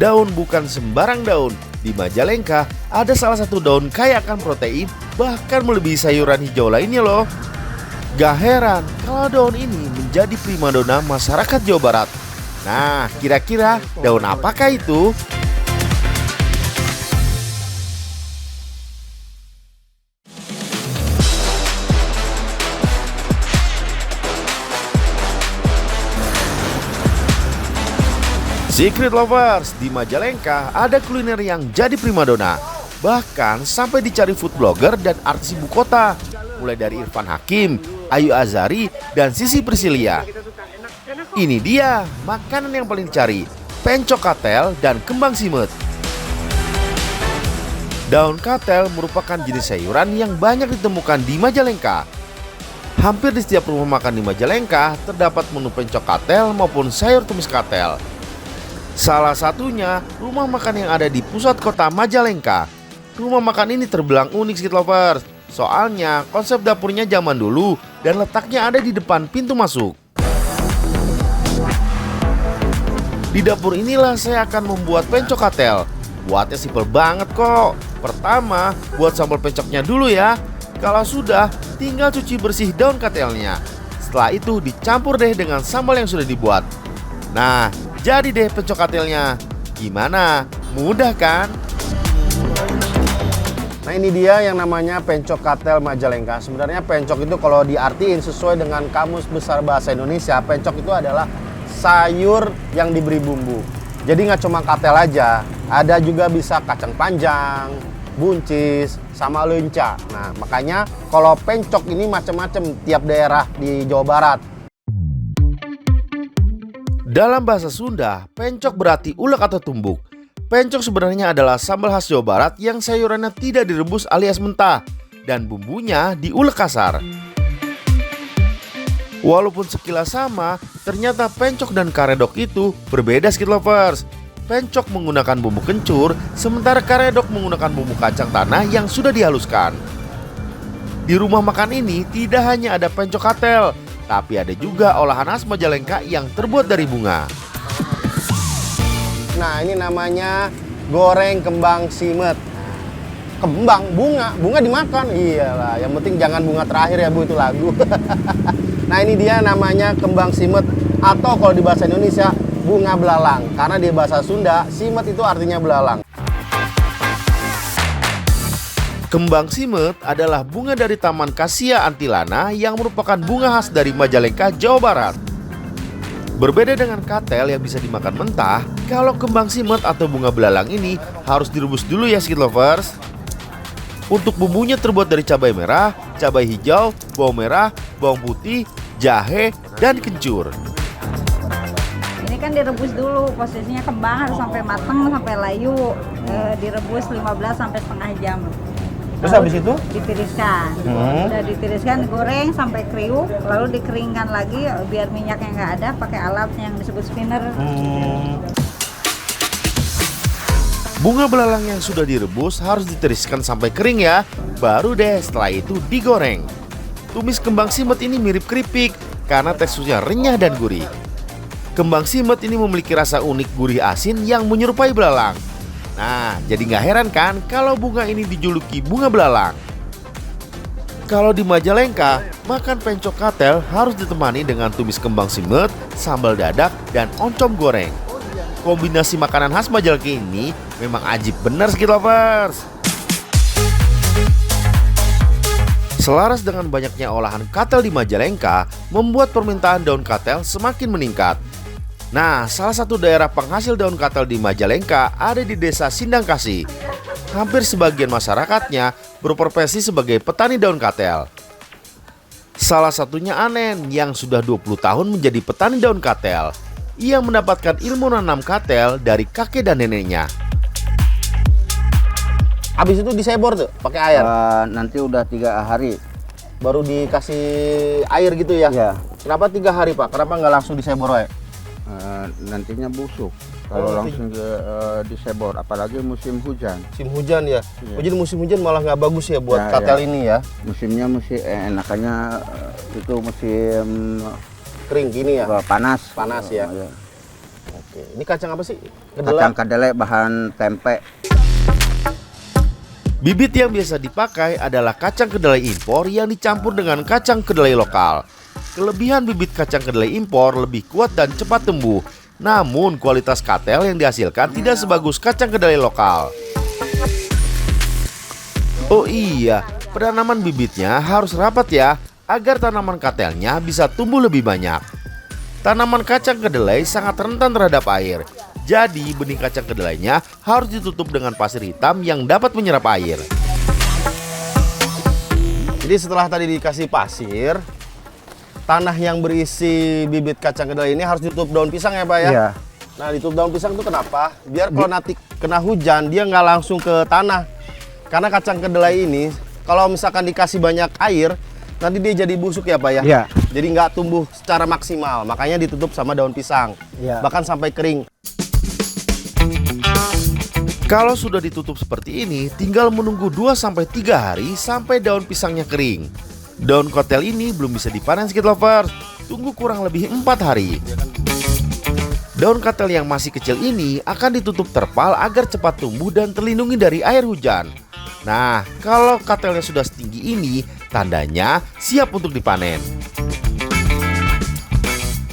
Daun bukan sembarang daun. Di Majalengka ada salah satu daun kaya akan protein, bahkan melebihi sayuran hijau lainnya loh. Gak heran kalau daun ini menjadi primadona masyarakat Jawa Barat. Nah, kira-kira daun apakah itu? Secret Lovers, di Majalengka ada kuliner yang jadi primadona. Bahkan sampai dicari food blogger dan artis ibu kota. Mulai dari Irfan Hakim, Ayu Azhari, dan Sisi Priscilia. Ini dia makanan yang paling dicari, pencok katel dan kembang simet. Daun katel merupakan jenis sayuran yang banyak ditemukan di Majalengka. Hampir di setiap rumah makan di Majalengka terdapat menu pencok katel maupun sayur tumis katel. Salah satunya rumah makan yang ada di pusat kota Majalengka. Rumah makan ini terbilang unik Secret Lovers. Soalnya konsep dapurnya zaman dulu dan letaknya ada di depan pintu masuk. Di dapur inilah saya akan membuat pencok katel. Buatnya simpel banget kok. Pertama, buat sambal pencoknya dulu ya. Kalau sudah, tinggal cuci bersih daun katelnya. Setelah itu dicampur deh dengan sambal yang sudah dibuat. Nah, jadi deh pencok katelnya. Gimana? Mudah kan? Nah, ini dia yang namanya pencok katel Majalengka. Sebenarnya pencok itu kalau diartiin sesuai dengan Kamus Besar Bahasa Indonesia, pencok itu adalah sayur yang diberi bumbu. Jadi nggak cuma katel aja, ada juga bisa kacang panjang, buncis, sama lenca. Nah, makanya kalau pencok ini macam-macam tiap daerah di Jawa Barat. Dalam bahasa Sunda, pencok berarti ulek atau tumbuk. Pencok sebenarnya adalah sambal khas Jawa Barat yang sayurannya tidak direbus alias mentah dan bumbunya diulek kasar. Walaupun sekilas sama, ternyata pencok dan karedok itu berbeda Secret Lovers. Pencok menggunakan bumbu kencur, sementara karedok menggunakan bumbu kacang tanah yang sudah dihaluskan. Di rumah makan ini tidak hanya ada pencok katel, tapi ada juga olahan khas Majalengka yang terbuat dari bunga. Nah, ini namanya goreng kembang simet. Kembang, bunga dimakan. Iyalah, yang penting jangan bunga terakhir ya Bu, itu lagu. Nah, ini dia namanya kembang simet atau kalau di bahasa Indonesia bunga belalang. Karena di bahasa Sunda, simet itu artinya belalang. Kembang simet adalah bunga dari Taman Kasia Antilana yang merupakan bunga khas dari Majalengka, Jawa Barat. Berbeda dengan katel yang bisa dimakan mentah, kalau kembang simet atau bunga belalang ini harus direbus dulu ya Secret Lovers. Untuk bumbunya terbuat dari cabai merah, cabai hijau, bawang merah, bawang putih, jahe, dan kencur. Ini kan direbus dulu, posisinya kembang harus sampai matang, sampai layu. Direbus 15 sampai setengah jam. Terus habis itu ditiriskan. Udah ditiriskan, goreng sampai kriuk, lalu dikeringkan lagi biar minyaknya nggak ada, pakai alat yang disebut spinner. Bunga belalang yang sudah direbus harus ditiriskan sampai kering ya. Baru deh setelah itu digoreng. Tumis kembang simet ini mirip keripik karena teksturnya renyah dan gurih. Kembang simet ini memiliki rasa unik gurih asin yang menyerupai belalang. Nah, jadi nggak heran kan kalau bunga ini dijuluki bunga belalang. Kalau di Majalengka, makan pencok katel harus ditemani dengan tumis kembang simet, sambal dadak, dan oncom goreng. Kombinasi makanan khas Majalengka ini memang ajib benar Secret Lovers. Selaras dengan banyaknya olahan katel di Majalengka, membuat permintaan daun katel semakin meningkat. Nah, salah satu daerah penghasil daun katel di Majalengka ada di Desa Sindangkasih. Hampir sebagian masyarakatnya berprofesi sebagai petani daun katel. Salah satunya Anen yang sudah 20 tahun menjadi petani daun katel. Ia mendapatkan ilmu nanam katel dari kakek dan neneknya. habis itu disebor tuh pakai air. Nanti udah 3 hari. Baru dikasih air gitu ya? Ya. Kenapa 3 hari Pak? Kenapa nggak langsung disebor ya? Nantinya busuk kalau langsung disebor, apalagi musim hujan. Musim hujan ya? Iya. Oh, jadi musim hujan malah nggak bagus ya buat Ya, katel ya. ini ya? Musimnya enakannya itu musim Kering gini ya? panas. Panas ya? Ya. Ini kacang apa sih? Kacang kedelai bahan tempe. Bibit yang biasa dipakai adalah kacang kedelai impor yang dicampur dengan kacang kedelai lokal. Kelebihan bibit kacang kedelai impor lebih kuat dan cepat tumbuh. Namun kualitas katel yang dihasilkan tidak sebagus kacang kedelai lokal. Oh iya, penanaman bibitnya harus rapat ya, agar tanaman katelnya bisa tumbuh lebih banyak. Tanaman kacang kedelai sangat rentan terhadap air. Jadi benih kacang kedelainya harus ditutup dengan pasir hitam yang dapat menyerap air. Jadi setelah tadi dikasih pasir, tanah yang berisi bibit kacang kedelai ini harus ditutup daun pisang ya Pak ya? Iya. Nah ditutup daun pisang itu kenapa? Biar kalau nanti kena hujan dia nggak langsung ke tanah. Karena kacang kedelai ini kalau misalkan dikasih banyak air, nanti dia jadi busuk ya Pak ya? Iya. Jadi nggak tumbuh secara maksimal, makanya ditutup sama daun pisang. Iya. Bahkan sampai kering. Kalau sudah ditutup seperti ini, tinggal menunggu 2-3 hari sampai daun pisangnya kering. Daun kotel ini belum bisa dipanen skit lovers. Tunggu kurang lebih 4 hari. Daun katel yang masih kecil ini akan ditutup terpal agar cepat tumbuh dan terlindungi dari air hujan. Nah, kalau katelnya sudah setinggi ini, tandanya siap untuk dipanen.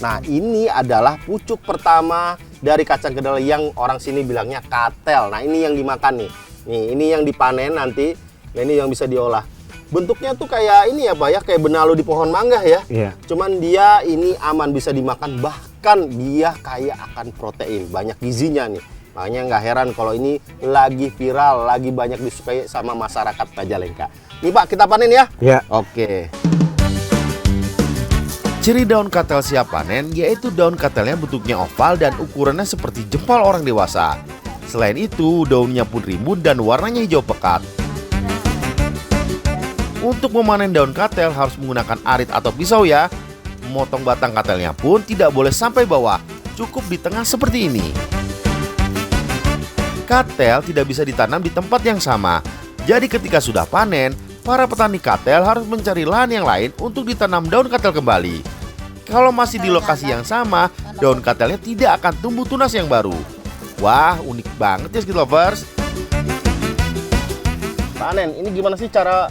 Nah ini adalah pucuk pertama dari kacang kedelai yang orang sini bilangnya katel. Nah ini yang dimakan nih. Ini yang dipanen nanti. Nah, ini yang bisa diolah. Bentuknya tuh kayak ini ya Pak ya, kayak benalu di pohon mangga ya. Iya. Cuman dia ini aman bisa dimakan, bahkan dia kaya akan protein, banyak gizinya nih. Makanya nggak heran kalau ini lagi viral, lagi banyak disukai sama masyarakat Majalengka. Nih Pak, kita panen ya? Iya. Oke. Ciri daun katel siap panen yaitu daun katelnya bentuknya oval dan ukurannya seperti jempol orang dewasa. Selain itu, daunnya pun rimbun dan warnanya hijau pekat. Untuk memanen daun katel harus menggunakan arit atau pisau ya. Memotong batang katelnya pun tidak boleh sampai bawah, cukup di tengah seperti ini. Katel tidak bisa ditanam di tempat yang sama. Jadi ketika sudah panen, para petani katel harus mencari lahan yang lain untuk ditanam daun katel kembali. Kalau masih di lokasi yang sama, daun katelnya tidak akan tumbuh tunas yang baru. Wah, unik banget ya skit lovers. Panen, ini gimana sih cara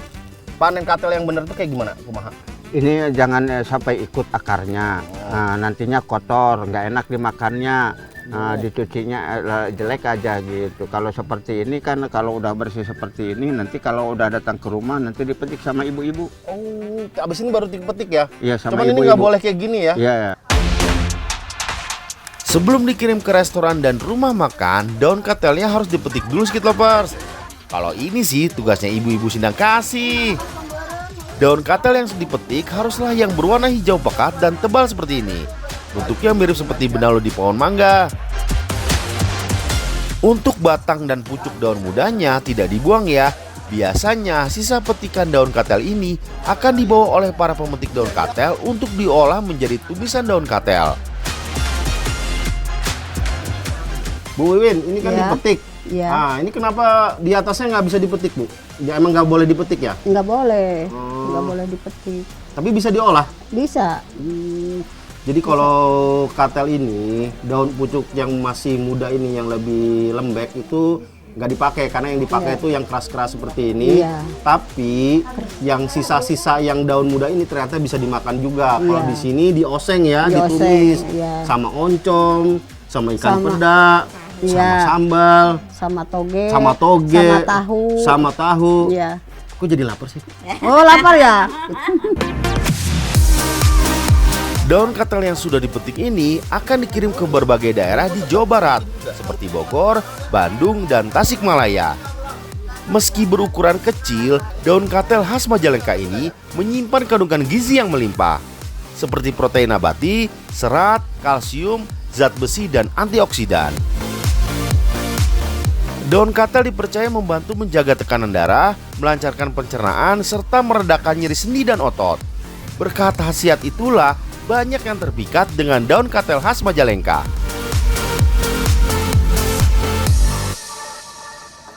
panen katel yang bener tuh kayak gimana, kumaha? Ini jangan sampai ikut akarnya. Nah, nantinya kotor, nggak enak dimakannya. Dicucinya jelek aja gitu. Kalau seperti ini kan kalau udah bersih seperti ini, nanti kalau udah datang ke rumah nanti dipetik sama ibu-ibu. Oh, abis ini baru dipetik ya? Iya, sama Cuman ibu-ibu. ini nggak boleh kayak gini ya? Iya. Sebelum dikirim ke restoran dan rumah makan, daun katelnya harus dipetik dulu skit lovers. Kalau ini sih tugasnya ibu-ibu sindang kasih. Daun katel yang dipetik haruslah yang berwarna hijau pekat dan tebal seperti ini. Bentuknya mirip seperti benalu di pohon mangga. Untuk batang dan pucuk daun mudanya tidak dibuang ya. Biasanya sisa petikan daun katel ini akan dibawa oleh para pemetik daun katel untuk diolah menjadi tumisan daun katel. Bu Wiwin, ini kan Iya. dipetik. Iya. Nah, ini kenapa di atasnya nggak bisa dipetik, Bu? Ya, emang nggak boleh dipetik ya? Nggak boleh, Oh. nggak boleh dipetik. Tapi bisa diolah. Bisa. Jadi kalau katel ini, daun pucuk yang masih muda ini yang lebih lembek itu nggak dipakai karena yang dipakai Iya. itu yang keras-keras seperti ini. Iya. Tapi yang sisa-sisa yang daun muda ini ternyata bisa dimakan juga. Kalau Iya. di sini dioseng ya, Dioseng, ditumis iya. sama oncom, sama ikan Sama- peda, sama iya. sambal, Sama toge. sama toge, Sama tahu. sama tahu. Iya. Kok jadi lapar sih? Oh, lapar ya? Daun katel yang sudah dipetik ini akan dikirim ke berbagai daerah di Jawa Barat seperti Bogor, Bandung, dan Tasikmalaya. Meski berukuran kecil, daun katel khas Majalengka ini menyimpan kandungan gizi yang melimpah seperti protein nabati, serat, kalsium, zat besi, dan antioksidan. Daun katel dipercaya membantu menjaga tekanan darah, melancarkan pencernaan, serta meredakan nyeri sendi dan otot. Berkat khasiat itulah banyak yang terpikat dengan daun katel khas Majalengka.